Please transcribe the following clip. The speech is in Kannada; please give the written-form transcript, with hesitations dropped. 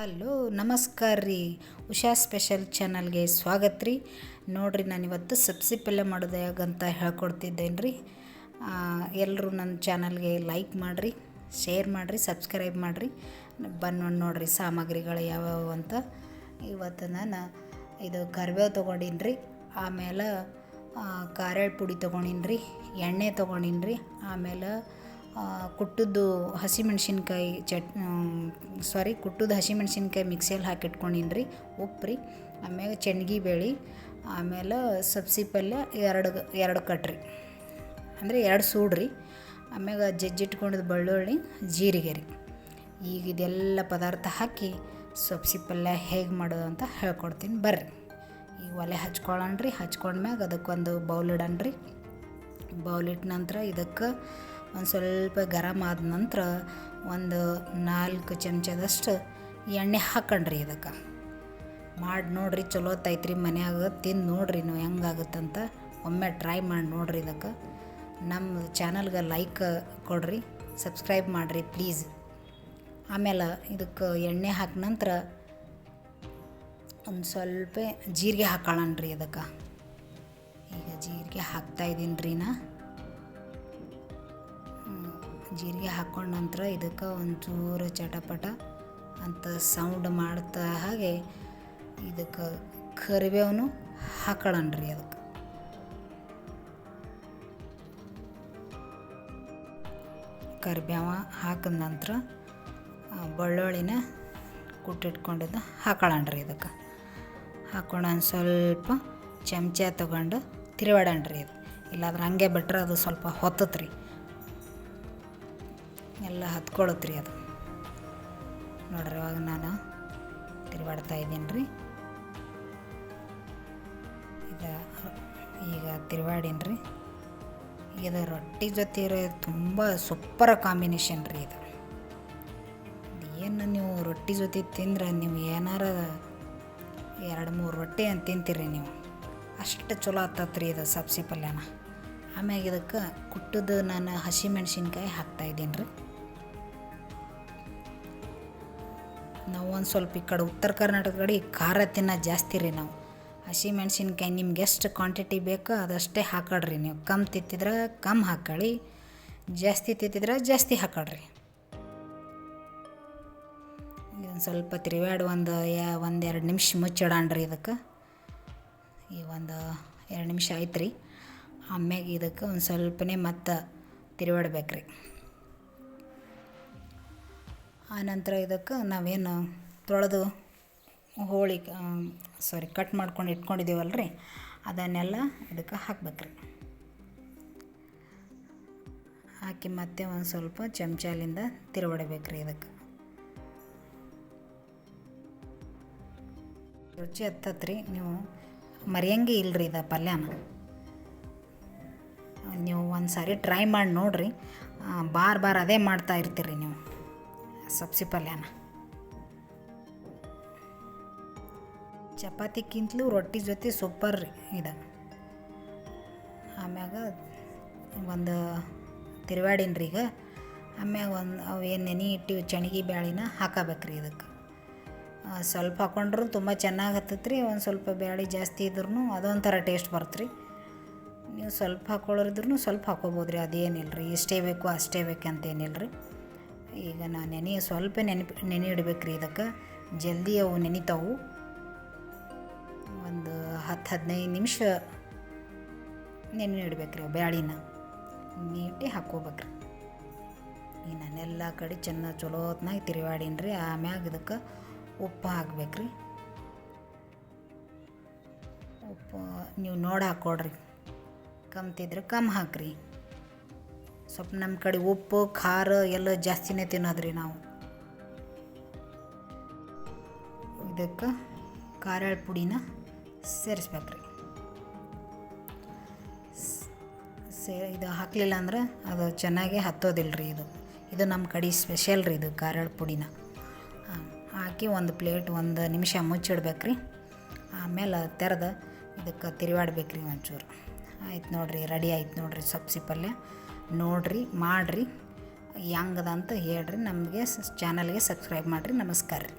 ಹಲೋ ನಮಸ್ಕಾರ ರೀ. ಉಷಾ ಸ್ಪೆಷಲ್ ಚಾನಲ್ಗೆ ಸ್ವಾಗತ ರೀ. ನೋಡಿರಿ, ನಾನಿವತ್ತು ಸಬ್ಸಿ ಪಲ್ಯ ಮಾಡೋದು ಹೇಗಂತ ಹೇಳ್ಕೊಡ್ತಿದ್ದೇನೆ ರೀ. ಎಲ್ಲರೂ ನನ್ನ ಚಾನಲ್ಗೆ ಲೈಕ್ ಮಾಡಿರಿ, ಶೇರ್ ಮಾಡಿರಿ, ಸಬ್ಸ್ಕ್ರೈಬ್ ಮಾಡಿರಿ. ಬಂದು ನೋಡಿರಿ ಸಾಮಗ್ರಿಗಳು ಯಾವ್ಯಾವು ಅಂತ. ಇವತ್ತು ನಾನು ಇದು ಕರಿಬೇವು ತೊಗೊಂಡಿನಿ ರೀ. ಆಮೇಲೆ ಖಾರದ ಪುಡಿ ತೊಗೊಂಡಿನಿ ರೀ, ಎಣ್ಣೆ ತೊಗೊಂಡಿನಿ ರೀ. ಆಮೇಲೆ ಕುಟ್ಟದ್ದು ಹಸಿಮೆಣ್ಸಿನ್ಕಾಯಿ ಕುಟ್ಟದ್ದು ಹಸಿಮೆಣ್ಸಿನ್ಕಾಯಿ ಮಿಕ್ಸಿಯಲ್ಲಿ ಹಾಕಿಟ್ಕೊಂಡಿನಿ ರೀ. ಉಪ್ಪು ರೀ, ಆಮೇಲೆ ಚೆಣ್ಗಿ ಬೇಳೆ, ಆಮೇಲೆ ಸಬ್ಸಿ ಪಲ್ಯ ಎರಡು ಕಟ್ರಿ, ಅಂದರೆ 2 ಸೂಡ್ರಿ. ಆಮ್ಯಾಗ ಜಜ್ಜಿಟ್ಕೊಂಡಿದ್ದು ಬೆಳ್ಳುಳ್ಳಿ, ಜೀರಿಗೆ ರೀ. ಈಗ ಇದೆಲ್ಲ ಪದಾರ್ಥ ಹಾಕಿ ಸಬ್ಸಿ ಪಲ್ಯ ಹೇಗೆ ಮಾಡೋದು ಅಂತ ಹೇಳ್ಕೊಡ್ತೀನಿ ಬರ್ರಿ. ಈಗ ಒಲೆ ಹಚ್ಕೊಳ್ಳೋಣ್ರಿ. ಹಚ್ಕೊಂಡ್ಮ್ಯಾಗ ಅದಕ್ಕೊಂದು ಬೌಲ್ ಇಡಣ್ರಿ. ಬೌಲ್ ಇಟ್ಟ ನಂತರ ಇದಕ್ಕೆ ಒಂದು ಸ್ವಲ್ಪ ಗರಂ ಆದ ನಂತರ ಒಂದು 4 ಚಮಚದಷ್ಟು ಎಣ್ಣೆ ಹಾಕಣ್ರಿ. ಇದಕ್ಕೆ ಮಾಡಿ ನೋಡಿರಿ, ಚಲೋ ಐತ್ರಿ. ಮನ್ಯಾಗ ತಿಂದು ನೋಡಿರಿ ನೀವು ಹೆಂಗಾಗುತ್ತಂತ. ಒಮ್ಮೆ ಟ್ರೈ ಮಾಡಿ ನೋಡಿರಿ. ಇದಕ್ಕೆ ನಮ್ಮ ಚಾನಲ್ಗೆ ಲೈಕ್ ಕೊಡಿರಿ, ಸಬ್ಸ್ಕ್ರೈಬ್ ಮಾಡಿರಿ ಪ್ಲೀಸ್. ಆಮೇಲೆ ಇದಕ್ಕೆ ಎಣ್ಣೆ ಹಾಕಿ ನಂತರ ಒಂದು ಸ್ವಲ್ಪ ಜೀರಿಗೆ ಹಾಕೊಳ್ಳಣ್ರಿ. ಇದಕ್ಕೆ ಈಗ ಜೀರಿಗೆ ಹಾಕ್ತಾಯಿದ್ದೀನಿ ರೀ. ಜೀರಿಗೆ ಹಾಕ್ಕೊಂಡ ನಂತರ ಇದಕ್ಕೆ ಒಂಚೂರು ಚಟಪಟ ಅಂತ ಸೌಂಡ್ ಮಾಡ್ತಾ ಹಾಗೆ ಇದಕ್ಕೆ ಕರಿಬೇವನ್ನು ಹಾಕೊಳ್ಳಣ್ರಿ. ಅದಕ್ಕೆ ಕರಿಬೇವು ಹಾಕಿದ ನಂತರ ಬೆಳ್ಳುಳ್ಳಿನ ಕುಟ್ಟಿಟ್ಕೊಂಡಿದ್ದು ಹಾಕೊಳ್ಳಣ್ರಿ. ಇದಕ್ಕೆ ಹಾಕ್ಕೊಂಡು ಒಂದು ಸ್ವಲ್ಪ ಚಮಚ ತೊಗೊಂಡು ತಿರುವಾಡಣ್ರಿ. ಇದು ಇಲ್ಲಾಂದ್ರೆ ಹಂಗೆ ಬಿಟ್ರೆ ಅದು ಸ್ವಲ್ಪ ಹೊತ್ತತ್ರಿ, ಎಲ್ಲ ಹತ್ಕೊಳತ್ರಿ ಅದು. ನೋಡ್ರಿ, ಇವಾಗ ನಾನು ತಿರುವಾಡ್ತಾ ಇದ್ದೀನಿ ರೀ. ಈಗ ತಿರುವಾಡೀನಿ ರೀ. ಇದು ರೊಟ್ಟಿ ಜೊತೆ ತುಂಬ ಸೂಪರ್ ಕಾಂಬಿನೇಷನ್ ರೀ. ಇದು ಏನು ನೀವು ರೊಟ್ಟಿ ಜೊತೆ ತಿಂದ್ರೆ ನೀವು ಏನಾರ 2-3 ರೊಟ್ಟಿ ಅಂತ ತಿಂತೀರಿ ನೀವು, ಅಷ್ಟು ಚಲೋ ಆಗ್ತತ್ರಿ ಇದು ಸಬ್ಸಿ ಪಲ್ಯನ. ಆಮ್ಯಾಗ ಇದಕ್ಕೆ ಕುಟ್ಟದ್ದು ನಾನು ಹಸಿಮೆಣ್ಸಿನ್ಕಾಯಿ ಹಾಕ್ತಾಯಿದ್ದೀನಿ ರೀ. ನಾವು ಒಂದು ಸ್ವಲ್ಪ ಈ ಕಡೆ ಉತ್ತರ ಕರ್ನಾಟಕ ಕಡೆ ಖಾರ ತಿನ್ನೋದು ಜಾಸ್ತಿ ರೀ ನಾವು. ಹಸಿಮೆಣ್ಸಿನ್ಕಾಯಿ ನಿಮ್ಗೆ ಎಷ್ಟು ಕ್ವಾಂಟಿಟಿ ಬೇಕೋ ಅದಷ್ಟೇ ಹಾಕೊಳ್ರಿ. ನೀವು ಕಮ್ಮಿ ತಿಂತಿದ್ರೆ ಕಮ್ಮಿ ಹಾಕೊಳ್ಳಿ, ಜಾಸ್ತಿ ತಿಂತಿದ್ರೆ ಜಾಸ್ತಿ ಹಾಕೊಳ್ರಿ. ಇದೊಂದು ಸ್ವಲ್ಪ ತಿರುವಾಡಿ ಒಂದು 2 ನಿಮಿಷ ಮುಚ್ಚಿಡಣ್ರಿ. ಇದಕ್ಕೆ ಈಗ ಒಂದು 2 ನಿಮಿಷ ಆಯ್ತು ರೀ. ಆಮ್ಯಾಗ ಇದಕ್ಕೆ ಒಂದು ಸ್ವಲ್ಪನೇ ಮತ್ತು ತಿರುವಾಡ್ಬೇಕ್ರಿ. ಆನಂತರ ಇದಕ್ಕೆ ನಾವೇನು ತೊಳೆದು ಕಟ್ ಮಾಡ್ಕೊಂಡು ಇಟ್ಕೊಂಡಿದ್ದೀವಲ್ಲ ರೀ, ಅದನ್ನೆಲ್ಲ ಇದಕ್ಕೆ ಹಾಕ್ಬೇಕ್ರಿ. ಹಾಕಿ ಮತ್ತೆ ಒಂದು ಸ್ವಲ್ಪ ಚಮಚಲಿಂದ ತಿರುವಾಡಬೇಕ್ರಿ. ಇದಕ್ಕೆ ರುಚಿ ಹತ್ತತ್ರಿ. ನೀವು ಮರೆಯಂಗೆ ಇಲ್ಲರಿ ಇದು ಪಲ್ಯನ. ನೀವು ಒಂದು ಸಾರಿ ಟ್ರೈ ಮಾಡಿ ನೋಡಿರಿ. ಬಾರ್ ಅದೇ ಮಾಡ್ತಾ ಇರ್ತೀರಿ ನೀವು ಸಬ್ಸಿ ಪಲ್ಯನ. ಚಪಾತಿಕ್ಕಿಂತಲೂ ರೊಟ್ಟಿ ಜೊತೆ ಸೂಪರ್ ರೀ ಇದು. ಆಮ್ಯಾಗ ಒಂದು ತಿರುವಾಡಿನ ರೀ. ಈಗ ಆಮ್ಯಾಗ ಅವು ಏನು ನೆನೆ ಇಟ್ಟಿವಿ ಚೆಣ್ಗಿ ಬ್ಯಾಳಿನ ಹಾಕಬೇಕ್ರಿ. ಇದಕ್ಕೆ ಸ್ವಲ್ಪ ಹಾಕೊಂಡ್ರು ತುಂಬ ಚೆನ್ನಾಗಿ ಹತ್ತತ್ರಿ. ಒಂದು ಸ್ವಲ್ಪ ಬ್ಯಾಳಿ ಜಾಸ್ತಿ ಇದ್ರೂ ಅದೊಂಥರ ಟೇಸ್ಟ್ ಬರುತ್ತೆ ರೀ. ನೀವು ಸ್ವಲ್ಪ ಹಾಕೊಳ್ಳೋರಿದ್ರೂ ಸ್ವಲ್ಪ ಹಾಕೋಬೋದು ರೀ. ಅದೇನಿಲ್ಲ ರೀ, ಇಷ್ಟೇ ಬೇಕು ಅಷ್ಟೇ ಬೇಕಂತೇನಿಲ್ಲ ರೀ. ಈಗ ನಾನು ಸ್ವಲ್ಪ ನೆನೆ ಇಡಬೇಕ್ರಿ. ಇದಕ್ಕೆ ಜಲ್ದಿ ಅವು ನೆನಿತಾವು. ಒಂದು 10-15 ನಿಮಿಷ ನೆನೆ ಇಡಬೇಕ್ರಿ. ಬ್ಯಾಳಿನ ನೀಟಿ ಹಾಕ್ಕೋಬೇಕ್ರಿ. ಈಗ ನಾನೆಲ್ಲ ಕಡೆ ಚೆನ್ನಾಗಿ ಚಲೋ ಹೊತ್ನಾಗ ತಿರುವಾಡೀನಿ ರೀ. ಆಮ್ಯಾಗ ಇದಕ್ಕೆ ಉಪ್ಪು ಹಾಕ್ಬೇಕ್ರಿ. ಉಪ್ಪು ನೀವು ನೋಡಿ ಹಾಕ್ಕೊಡ್ರಿ, ಕಮ್ತಿದ್ರೆ ಕಮ್ಮಿ ಹಾಕ್ರಿ. ಸ್ವಲ್ಪ ನಮ್ಮ ಕಡೆ ಉಪ್ಪು ಖಾರ ಎಲ್ಲ ಜಾಸ್ತಿನೇ ತಿನ್ನೋದ್ರಿ ನಾವು. ಇದಕ್ಕೆ ಖಾರದ ಪುಡಿನ ಸೇರಿಸ್ಬೇಕ್ರಿ. ಇದು ಹಾಕಲಿಲ್ಲ ಅಂದ್ರೆ ಅದು ಚೆನ್ನಾಗಿ ಹತ್ತೋದಿಲ್ಲ ರೀ. ಇದು ನಮ್ಮ ಕಡೆ ಸ್ಪೆಷಲ್ ರೀ. ಇದು ಖಾರದ ಪುಡಿನ ಹಾಕಿ ಒಂದು ಪ್ಲೇಟ್ 1 ನಿಮಿಷ ಮುಚ್ಚಿಡ್ಬೇಕ್ರಿ. ಆಮೇಲೆ ತೆರೆದು ಇದಕ್ಕೆ ತಿರುವಾಡ್ಬೇಕ್ರಿ ಒಂಚೂರು. ಆಯ್ತು ನೋಡಿರಿ, ರೆಡಿ ಆಯ್ತು ನೋಡಿರಿ ಸಬ್ಸಿ ಪಲ್ಯ. ನೋಡಿರಿ, ಮಾಡಿರಿ, ಹೆಂಗದ ಅಂತ ಹೇಳ್ರಿ. ನಮಗೆ ಚಾನಲ್ಗೆ ಸಬ್ಸ್ಕ್ರೈಬ್ ಮಾಡಿರಿ. ನಮಸ್ಕಾರ ರೀ.